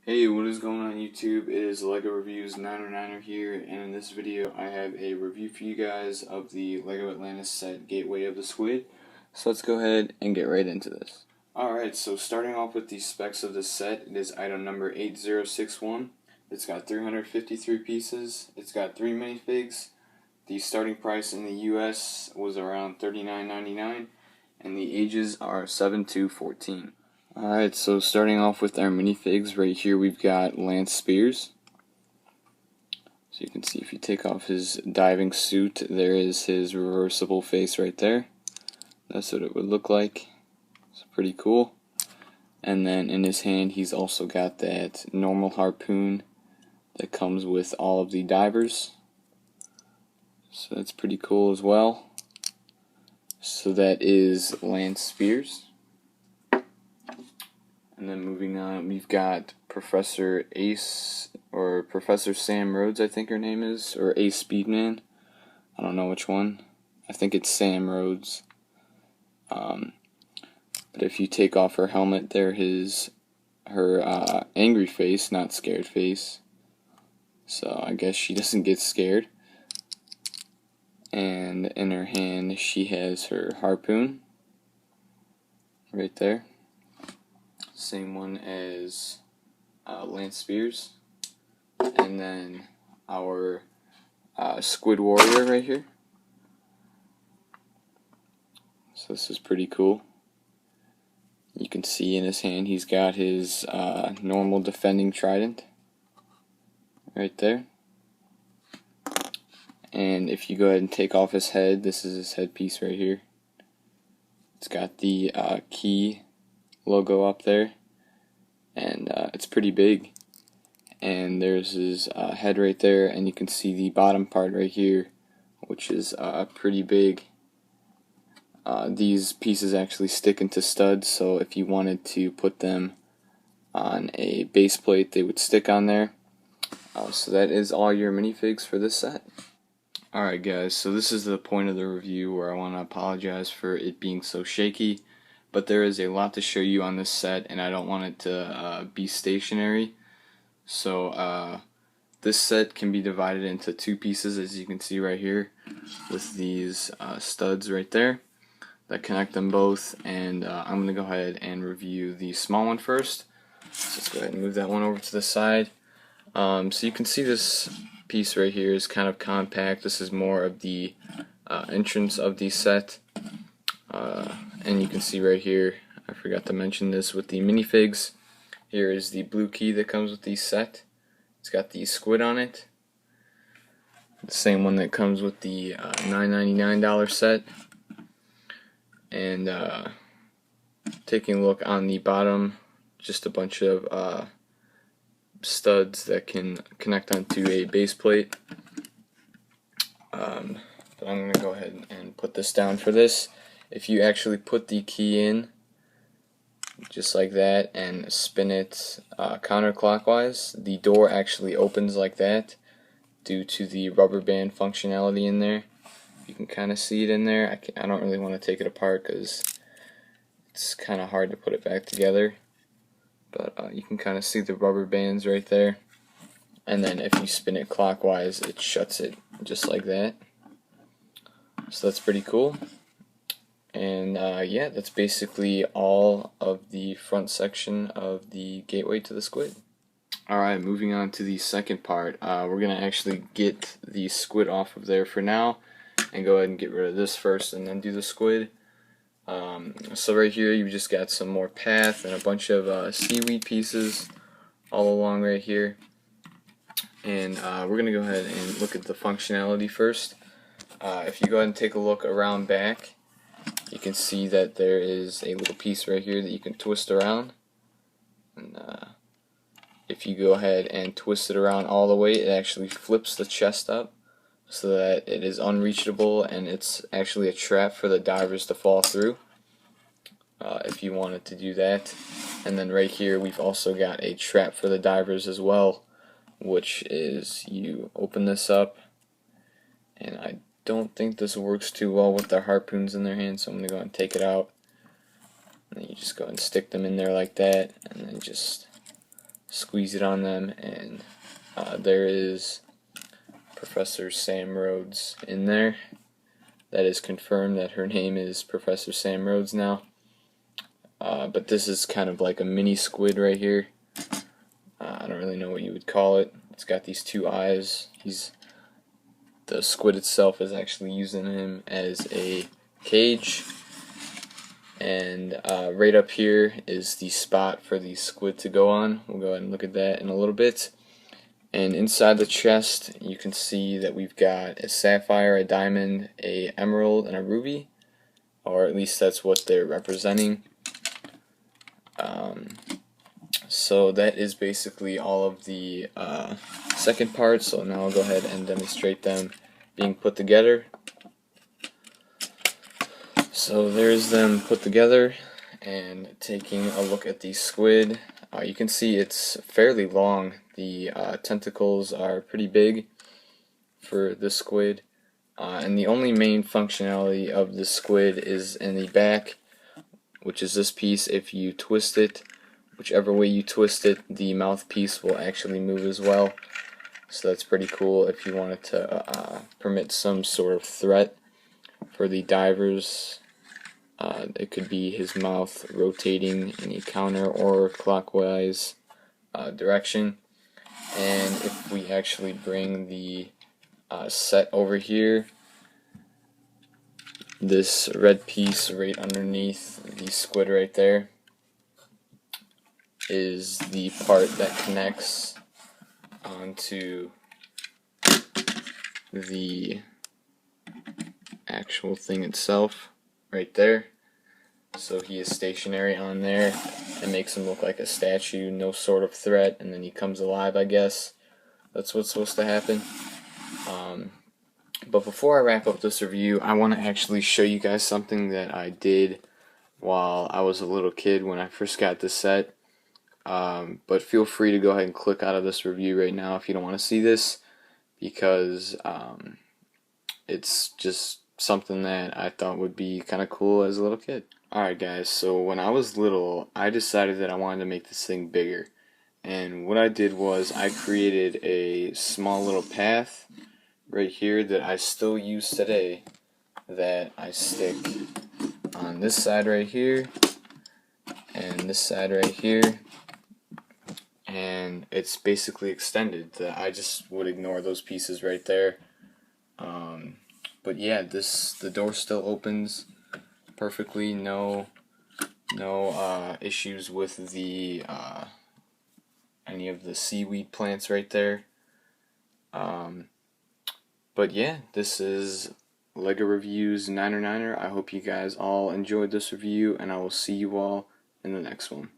Hey, what is going on YouTube? It is LEGO Reviews 909er here, and in this video I have a review for you guys of the LEGO Atlantis set Gateway of the Squid. So let's go ahead and get right into this. Alright, so starting off with the specs of this set, it is item number 8061. It's got 353 pieces, it's got 3 minifigs. The starting price in the US was around $39.99, and the ages are 7 to 14. Alright, so starting off with our minifigs, right here we've got Lance Spears. So you can see if you take off his diving suit, there is his reversible face right there. That's what it would look like. It's pretty cool. And then in his hand he's also got that normal harpoon that comes with all of the divers. So that's pretty cool as well. So that is Lance Spears. And then moving on, we've got Professor Ace, or Professor Sam Rhodes, I think her name is, or Ace Speedman. I don't know which one. I think it's Sam Rhodes. But if you take off her helmet, there is her angry face, not scared face. So I guess she doesn't get scared. And in her hand, she has her harpoon. Right there. Same one as Lance Spears, and then our Squid Warrior right here. So this is pretty cool. You can see in his hand he's got his normal defending trident right there. And if you go ahead and take off his head, this is his headpiece right here. It's got the key logo up there, and it's pretty big. And there's his head right there, and you can see the bottom part right here, which is pretty big. These pieces actually stick into studs, so if you wanted to put them on a base plate, they would stick on there. So that is all your minifigs for this set. Alright guys, so this is the point of the review where I want to apologize for it being so shaky. But there is a lot to show you on this set, and I don't want it to be stationary. So this set can be divided into two pieces, as you can see right here, with these studs right there that connect them both. And I'm going to go ahead and review the small one first. So let's go ahead and move that one over to the side. So you can see this piece right here is kind of compact. This is more of the entrance of the set. And you can see right here, I forgot to mention this with the minifigs. Here is the blue key that comes with the set. It's got the squid on it. The same one that comes with the $9.99 set. And taking a look on the bottom, just a bunch of studs that can connect onto a base plate. But I'm going to go ahead and put this down for this. If you actually put the key in just like that and spin it counterclockwise, the door actually opens like that due to the rubber band functionality in there. You can kind of see it in there. I don't really want to take it apart because it's kind of hard to put it back together. But you can kind of see the rubber bands right there. And then if you spin it clockwise, it shuts it just like that. So that's pretty cool. And yeah, that's basically all of the front section of the gateway to the squid. Alright, moving on to the second part. We're going to actually get the squid off of there for now, and go ahead and get rid of this first and then do the squid. So right here you've just got some more path and a bunch of seaweed pieces all along right here. And we're going to go ahead and look at the functionality first. If you go ahead and take a look around back, you can see that there is a little piece right here that you can twist around. And if you go ahead and twist it around all the way, it actually flips the chest up so that it is unreachable, and it's actually a trap for the divers to fall through if you wanted to do that. And then right here we've also got a trap for the divers as well, which is you open this up, and I don't think this works too well with their harpoons in their hands, so I'm going to go and take it out. And then you just go and stick them in there like that, and then just squeeze it on them, and there is Professor Sam Rhodes in there. That is confirmed that her name is Professor Sam Rhodes now. But this is kind of like a mini squid right here. I don't really know what you would call it. It's got these two eyes. The squid itself is actually using him as a cage. And right up here is the spot for the squid to go on. We'll go ahead and look at that in a little bit. And inside the chest, you can see that we've got a sapphire, a diamond, a emerald, and a ruby. Or at least that's what they're representing. So that is basically all of the second part. So now I'll go ahead and demonstrate them being put together. So there's them put together, and taking a look at the squid, you can see it's fairly long. The tentacles are pretty big for the squid, and the only main functionality of the squid is in the back, which is this piece. If you twist it, whichever way you twist it, the mouthpiece will actually move as well. So that's pretty cool if you wanted to permit some sort of threat for the divers. It could be his mouth rotating in a counter or clockwise direction. And if we actually bring the set over here, this red piece right underneath the squid right there is the part that connects onto the actual thing itself right there. So he is stationary on there. It makes him look like a statue, no sort of threat, and then he comes alive, I guess. That's what's supposed to happen. But before I wrap up this review, I want to actually show you guys something that I did while I was a little kid when I first got this set. But feel free to go ahead and click out of this review right now if you don't want to see this, because it's just something that I thought would be kind of cool as a little kid. Alright guys, so when I was little, I decided that I wanted to make this thing bigger. And what I did was I created a small little path right here that I still use today, that I stick on this side right here and this side right here, and it's basically extended. I just would ignore those pieces right there. But yeah, the door still opens perfectly. No issues with the any of the seaweed plants right there. But yeah, this is LEGO Reviews 9er9er. I hope you guys all enjoyed this review, and I will see you all in the next one.